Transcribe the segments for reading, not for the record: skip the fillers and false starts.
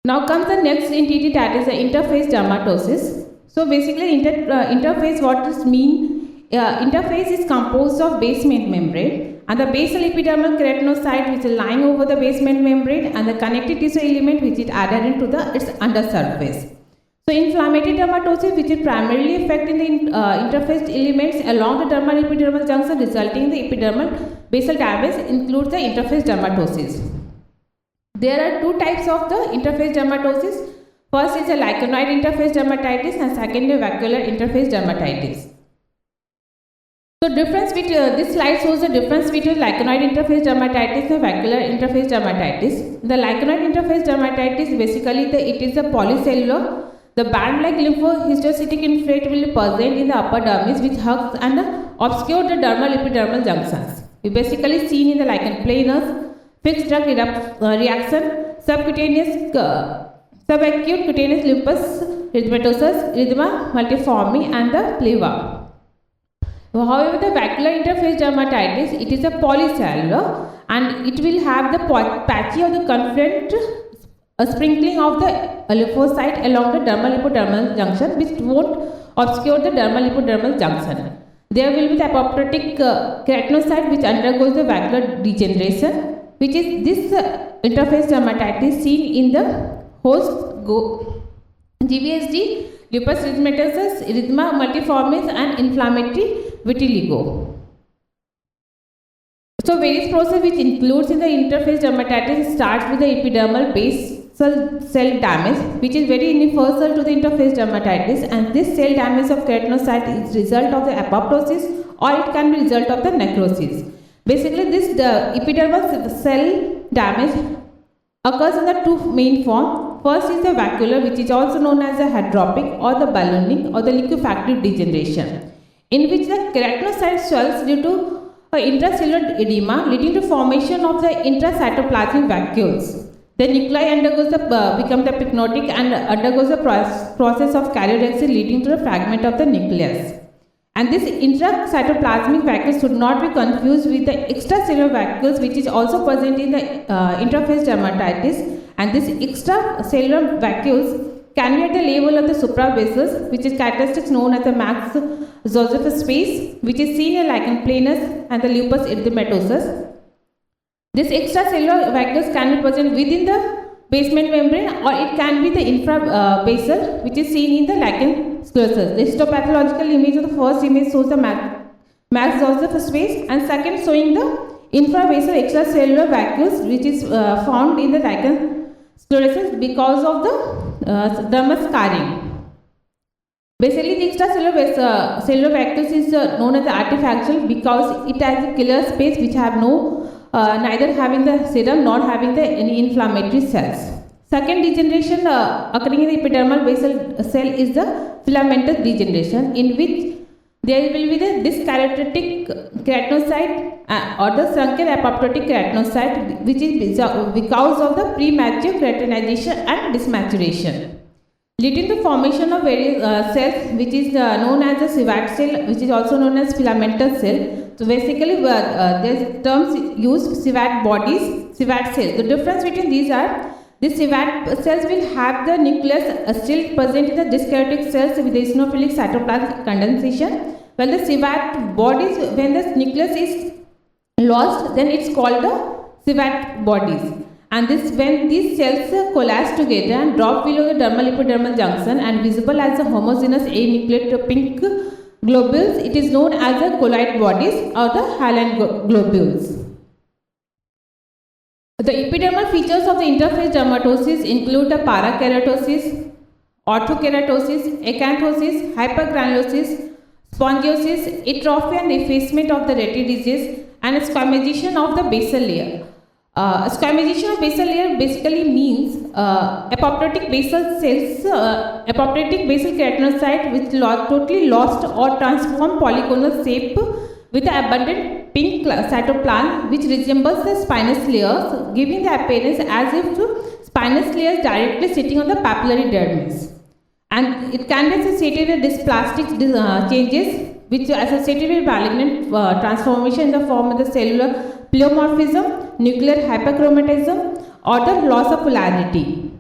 Now comes the next entity, that is the interface dermatosis. So basically interface, what does mean? Interface is composed of basement membrane and the basal epidermal keratinocyte which is lying over the basement membrane and the connective tissue element which is adherent to its undersurface. So inflammatory dermatosis, which is primarily affecting the interface elements along the dermal epidermal junction resulting in the epidermal basal damage, includes the interface dermatosis. There are two types of the interface dermatosis. First is a lichenoid interface dermatitis and second is vacuolar interface dermatitis. So difference between this slide shows the difference between lichenoid interface dermatitis and vacuolar interface dermatitis. The lichenoid interface dermatitis, basically it is a polycellular. The band-like lymphohistiocytic infiltrate will be present in the upper dermis which hugs and obscure the dermal epidermal junctions. We basically seen in the lichen planus, fixed drug reaction, subacute cutaneous lupus erythematosus, erythema multiforme and the pleva. However, the vacuolar interface dermatitis, it is a polycellular and it will have the patchy or the confluent sprinkling of the lymphocyte along the dermal epidermal junction which won't obscure the dermal epidermal junction. There will be the apoptotic keratinocyte which undergoes the vacuolar degeneration, which is this interface dermatitis seen in the host GVHD, lupus erythematosus, erythema multiforme and inflammatory vitiligo. So various process which includes in the interface dermatitis starts with the epidermal basal cell damage, which is very universal to the interface dermatitis, and this cell damage of keratinocyte is result of the apoptosis or it can be result of the necrosis. Basically this epidermal cell damage occurs in the two main forms. First is the vacuolar, which is also known as the hydropic or the ballooning or the liquefactive degeneration, in which the keratinocyte swells due to intracellular edema leading to formation of the intracytoplasmic vacuoles. The nuclei undergoes become the pycnotic and undergoes the process of karyodexy leading to the fragment of the nucleus. And this intracytoplasmic vacuole should not be confused with the extracellular vacuoles which is also present in the interface dermatitis, and this extracellular vacuoles can be at the level of the supravessels, which is characteristics known as the max Zoseph space, which is seen in lichen planus and the lupus erythematosus. This extracellular vacuoles can be present within the basement membrane or it can be the infrabasal, which is seen in the lichen sclerosis. The histopathological image of the first image shows the max Zoseph space and second showing the infrabasal extracellular vacuoles which is found in the lichen sclerosis because of the dermal scarring. Basically, the extracellular cellular vacuoles is known as the artifactual because it has a killer space which have no neither having the serum nor having the any inflammatory cells. Second degeneration occurring in the epidermal basal cell is the filamentous degeneration, in which there will be the dyskaryotic keratinocyte or the sunken apoptotic keratinocyte, which is because of the premature keratinization and dysmaturation, leading to formation of various cells which is known as the civet cell, which is also known as filamentous cell. So basically there's terms used civet bodies, civet cells. The difference between these are the civet cells will have the nucleus still present in the dyskaryotic cells with the eosinophilic cytoplasmic condensation, while the civet bodies, when the nucleus is lost, then it's called the civet bodies. And this when these cells collapse together and drop below the dermal epidermal junction and visible as a homogeneous anucleate pink globules, it is known as the colloid bodies or the hyaline globules. The epidermal features of the interface dermatosis include the parakeratosis, orthokeratosis, acanthosis, hypergranulosis, spongiosis, atrophy and effacement of the retidiges, and squamization of the basal layer. Squamization of basal layer basically means apoptotic basal cells, apoptotic basal keratinocyte which totally lost or transformed polygonal shape with the abundant pink cytoplasm which resembles the spinous layers, giving the appearance as if spinous layers directly sitting on the papillary dermis. And it can be associated with dysplastic changes which are associated with malignant transformation in the form of the cellular pleomorphism, nuclear hyperchromatism or the loss of polarity.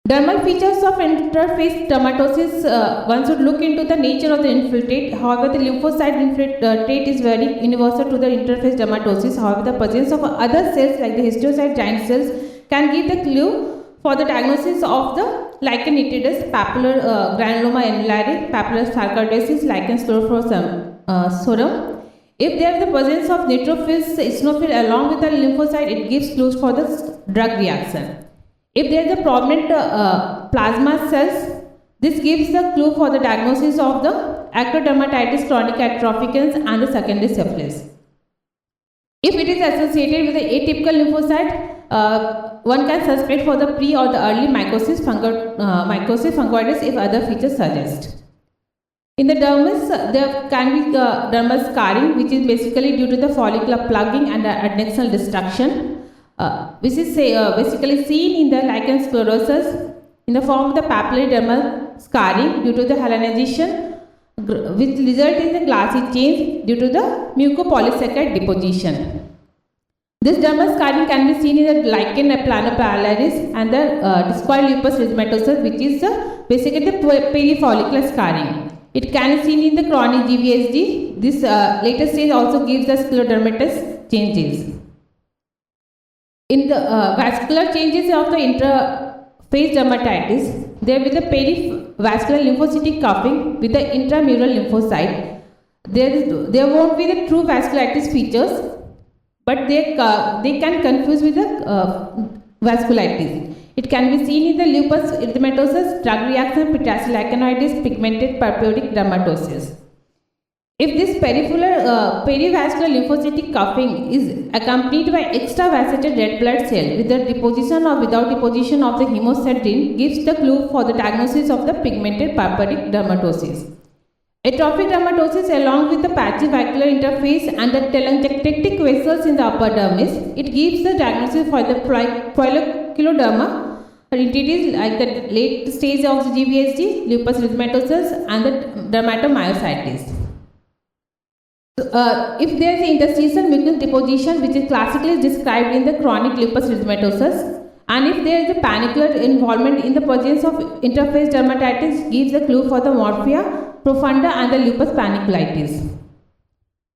Dermal features of interface dermatosis, one should look into the nature of the infiltrate. However, the lymphocyte infiltrate is very universal to the interface dermatosis. However, the presence of other cells like the histiocyte giant cells can give the clue for the diagnosis of the lichen nitidus, papular granuloma annulare, papular sarcoidosis, lichen scleroforum. If there is the presence of neutrophils, eosinophil along with the lymphocyte, it gives clues for the drug reaction. If there is a prominent plasma cells, this gives the clue for the diagnosis of the acrodermatitis chronic atropicans and the secondary syphilis. If it is associated with the atypical lymphocyte, one can suspect for the pre or the early mycosis fungoides if other features suggest. In the dermis, there can be dermal scarring, which is basically due to the follicular plugging and adnexal destruction. Which is basically seen in the lichen sclerosus in the form of the papillary dermal scarring due to the hyalinization, which result in the glassy change due to the mucopolysaccharide deposition. This dermal scarring can be seen in the lichen planopilaris and the discoid lupus erythematosus, which is basically the perifollicular scarring. It can be seen in the chronic GVHD. This later stage also gives the sclerodermatous changes. In the vascular changes of the interface dermatitis, there will be the perivascular lymphocytic cuffing with the intramural lymphocyte. There won't be the true vasculitis features, but they can confuse with the vasculitis. It can be seen in the lupus erythematosus, drug reaction, lichenoides, pigmented purpuric dermatosis. If this perivascular lymphocytic cuffing is accompanied by extravasated red blood cell with the deposition or without deposition of the hemocentrin, gives the clue for the diagnosis of the pigmented purpuric dermatosis. Atrophic dermatosis along with the patchy vascular interface and the telangiectatic vessels in the upper dermis, it gives the diagnosis for the folliculoderma entities like the late stage of the GVHD, lupus erythematosus and the dermatomyositis. If there is interstitial mucus deposition, which is classically described in the chronic lupus erythematosus, and if there is a panicular involvement in the presence of interface dermatitis, gives a clue for the morphia profunda and the lupus paniculitis.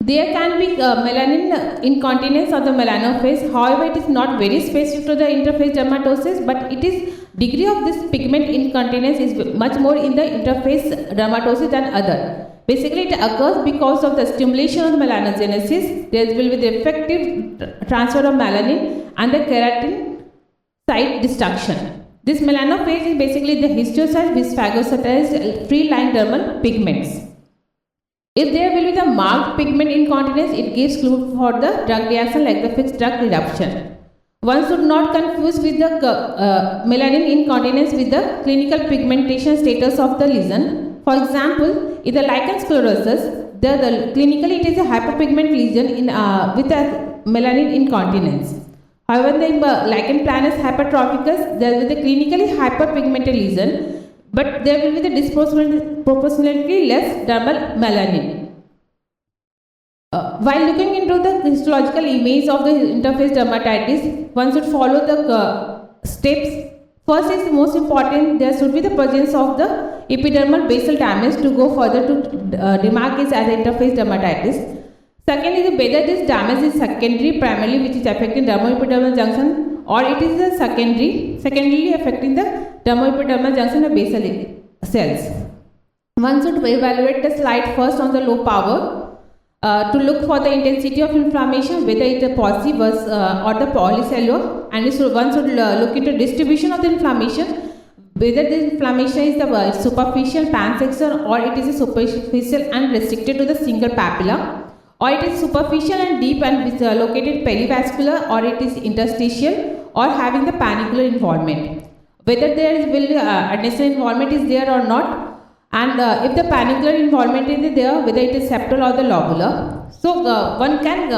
There can be melanin incontinence of the melanophase. However, it is not very specific to the interface dermatosis, but it is degree of this pigment incontinence is much more in the interface dermatosis than other. Basically, it occurs because of the stimulation of melanogenesis. There will be the effective transfer of melanin and the keratin site destruction. This melanophase is basically the histiocyte which phagocytized free-lying dermal pigments. If there will be the marked pigment incontinence, it gives clue for the drug reaction like the fixed drug eruption. One should not confuse with the melanin incontinence with the clinical pigmentation status of the lesion. For example, in the lichen sclerosus, clinically it is a hyperpigment lesion with a melanin incontinence. However, in the lichen planus hypertrophicus, there will be the clinically hyperpigmented lesion, but there will be the disproportionately less dermal melanin. While looking into the histological image of the interface dermatitis, one should follow the steps. First is the most important, there should be the presence of the epidermal basal damage to go further to demarcate as interface dermatitis. Second is whether this damage is secondary primarily, which is affecting dermoepidermal junction, or it is the secondarily affecting the dermoepidermal junction of basal cells. One should evaluate the slide first on the low power to look for the intensity of inflammation, whether it is positive or the polycellular, and one should look into distribution of the inflammation, whether the inflammation is the superficial pansexual or it is superficial and restricted to the single papilla, or it is superficial and deep and located perivascular, or it is interstitial or having the panicular involvement. Whether there will adnexal involvement is there or not, and if the panicular involvement is there, whether it is septal or the lobular. So one can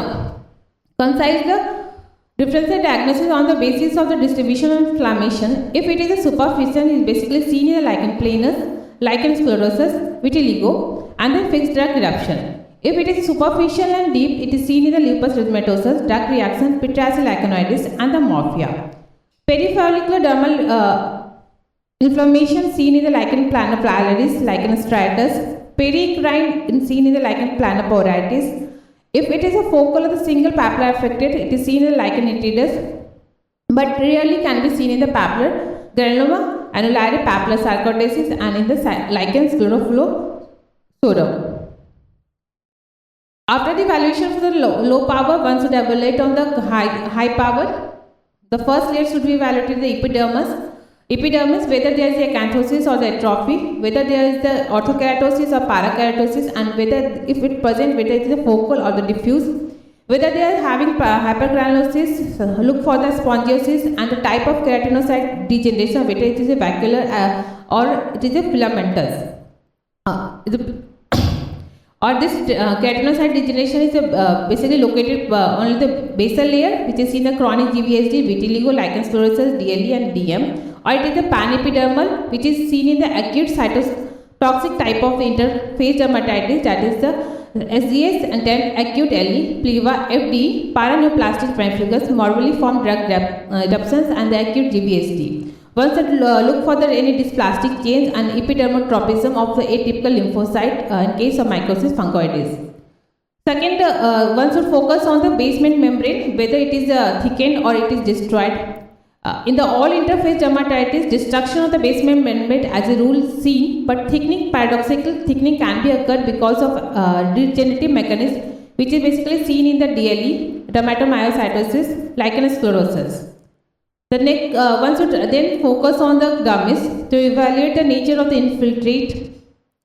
concise the differential diagnosis on the basis of the distribution of inflammation. If it is a superficial, it is basically seen in the lichen planus, lichen sclerosus, vitiligo, and the fixed drug eruption. If it is superficial and deep, it is seen in the lupus erythematosus, drug reaction, lichenoides, and the morphia. Perifollicular dermal Inflammation seen in the lichen planopilaris, lichen striatus. Pericrine seen in the lichen planoporitis. If it is a focal or the single papilla affected, it is seen in the lichen nitidus, but rarely can be seen in the papillary granuloma, annulare papilla sarcoidosis, and in the lichen sclerophyllosodum. After the evaluation for the low power, one should evaluate on the high power. The first layer should be evaluated the epidermis. Epidermis, whether there is a acanthosis or the atrophy, whether there is the orthokeratosis or parakeratosis, and whether if it present, whether it is a focal or the diffuse. Whether they are having hypergranulosis, look for the spongiosis and the type of keratinocyte degeneration, whether it is a vacuolar or it is a filamentous. Or this keratinocyte degeneration is basically located only the basal layer, which is in the chronic GVHD, vitiligo, lichen sclerosus, DLE and DM. Or it is the panepidermal, which is seen in the acute cytotoxic type of interface dermatitis, that is the SGS and then acute LE, pleva, FD, paraneoplastic pemphigus, morbidly formed drug eruptions, and the acute GVHD. One should look for any dysplastic change and epidermal tropism of the atypical lymphocyte in case of mycosis fungoides. Second, one should focus on the basement membrane, whether it is thickened or it is destroyed. In the all interface dermatitis, destruction of the basement membrane as a rule seen, but thickening, paradoxical thickening can be occurred because of degenerative mechanism, which is basically seen in the DLE, dermatomyositis, lichen sclerosus. The next, one should then focus on the dermis to evaluate the nature of the infiltrate,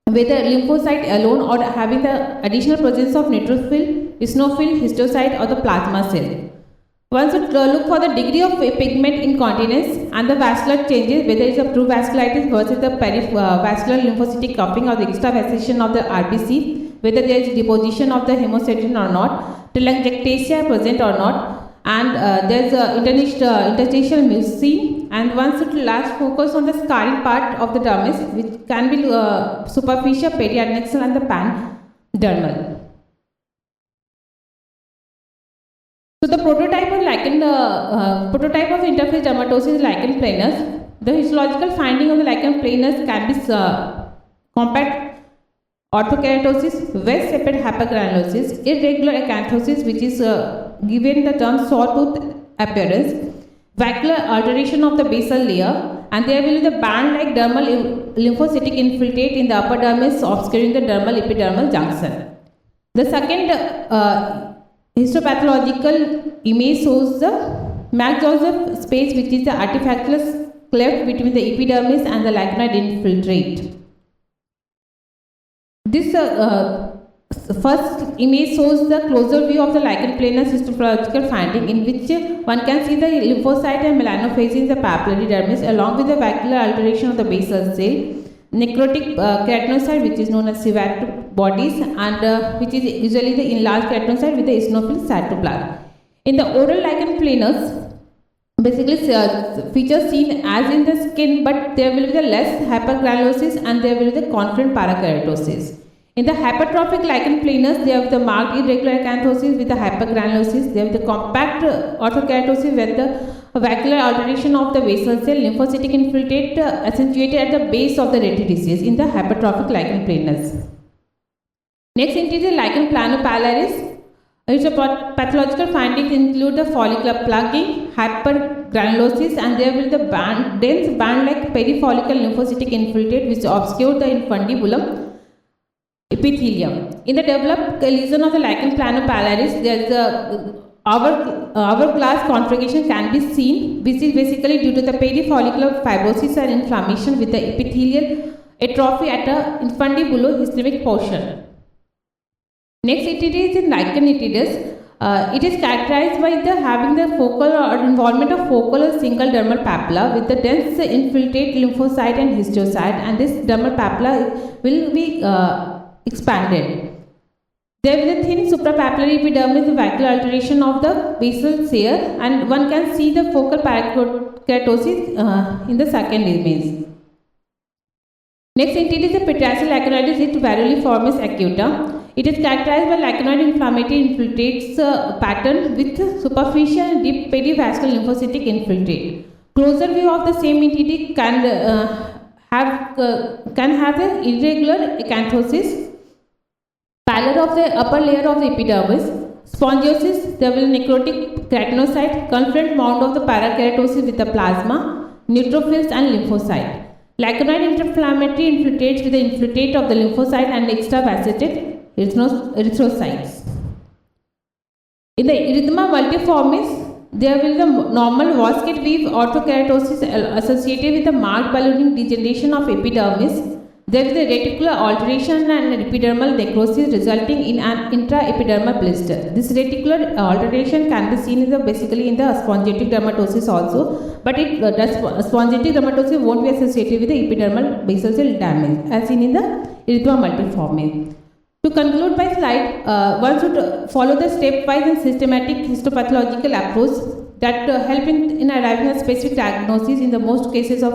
whether lymphocyte alone or having the additional presence of neutrophil, eosinophil, histocyte or the plasma cell. One should look for the degree of pigment incontinence and the vascular changes, whether it is a true vasculitis versus the perivascular lymphocytic cupping or the extravasation of the RBC, whether there is deposition of the hemostatin or not, telangiectasia present or not, and there is interstitial mucin. And one should last focus on the scarring part of the dermis, which can be superficial, periadnexal and the pandermal. So the prototype of interface dermatosis is lichen planus. The histological finding of the lichen planus can be compact orthokeratosis, west sepid hypergranulosis, irregular acanthosis, which is given the term sawtooth appearance, vacuolar alteration of the basal layer, and there will be the band-like dermal lymphocytic infiltrate in the upper dermis obscuring the dermal epidermal junction. The second histopathological image shows the Mac-Joseph space, which is the artifactual cleft between the epidermis and the lichenoid infiltrate. This first image shows the closer view of the lichen planus histological finding, in which one can see the lymphocyte and melanophagy in the papillary dermis along with the vacuolar alteration of the basal cell, necrotic keratinocyte, which is known as civet bodies, and which is usually the enlarged keratinocyte with the eosinophil cytoplasm. In the oral lichen planus, basically features seen as in the skin, but there will be the less hypergranulosis and there will be the confluent parakeratosis. In the hypertrophic lichen planus, they have the marked irregular acanthosis with the hypergranulosis. They have the compact orthokeratosis with the vacuolar alteration of the basal cell, lymphocytic infiltrate accentuated at the base of the reticulus in the hypertrophic lichen planus. Next, it is the lichen planopilaris. Its pathological findings include the follicular plugging, hypergranulosis, and there will be the dense band-like perifollicular lymphocytic infiltrate which obscure the infundibulum epithelium. In the developed lesion of the lichen planopilaris, there is a hourglass configuration can be seen. This is basically due to the perifollicular fibrosis and inflammation with the epithelial atrophy at the infundibulohistemic portion. Next, it is in lichenitis. It is characterized by having the focal or involvement of focal or single dermal papilla with the dense infiltrate lymphocyte and histocyte, and this dermal papilla will be expanded. There is a thin suprapapillary epidermis, the vacuolar alteration of the basal cell, and one can see the focal parakeratosis in the second image. Next, it is the petracil lichenoides it varioliformis acuta. It is characterized by lichenoid inflammatory infiltrates pattern with superficial and deep perivascular lymphocytic infiltrate. Closer view of the same entity can have an irregular acanthosis, pallor of the upper layer of the epidermis, spongiosis, there will be necrotic keratinocyte, confluent mound of the parakeratosis with the plasma, neutrophils and lymphocyte. Lichenoid inflammatory infiltrates with the infiltrate of the lymphocyte and extravasated erythrocytes. In the erythema multiformis, there will be the normal vascade weave orthokeratosis associated with the marked ballooning degeneration of epidermis. There is a reticular alteration and epidermal necrosis resulting in an intraepidermal blister. This reticular alteration can be seen basically in the spongiatic dermatosis also, but spongiatic dermatosis won't be associated with the epidermal basal cell damage as seen in the erythema multiforme. To conclude my slide, one should follow the stepwise and systematic histopathological approach that help in arriving at specific diagnosis in the most cases of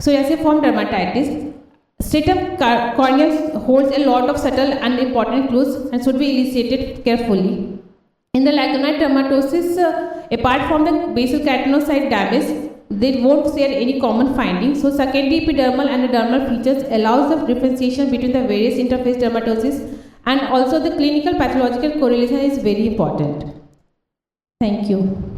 psoriasiform dermatitis. Stratum corneum holds a lot of subtle and important clues and should be elucidated carefully. In the lichenoid dermatosis, apart from the basal keratinocyte damage, they won't share any common findings. So, secondary epidermal and dermal features allows the differentiation between the various interface dermatosis, and also the clinical pathological correlation is very important. Thank you.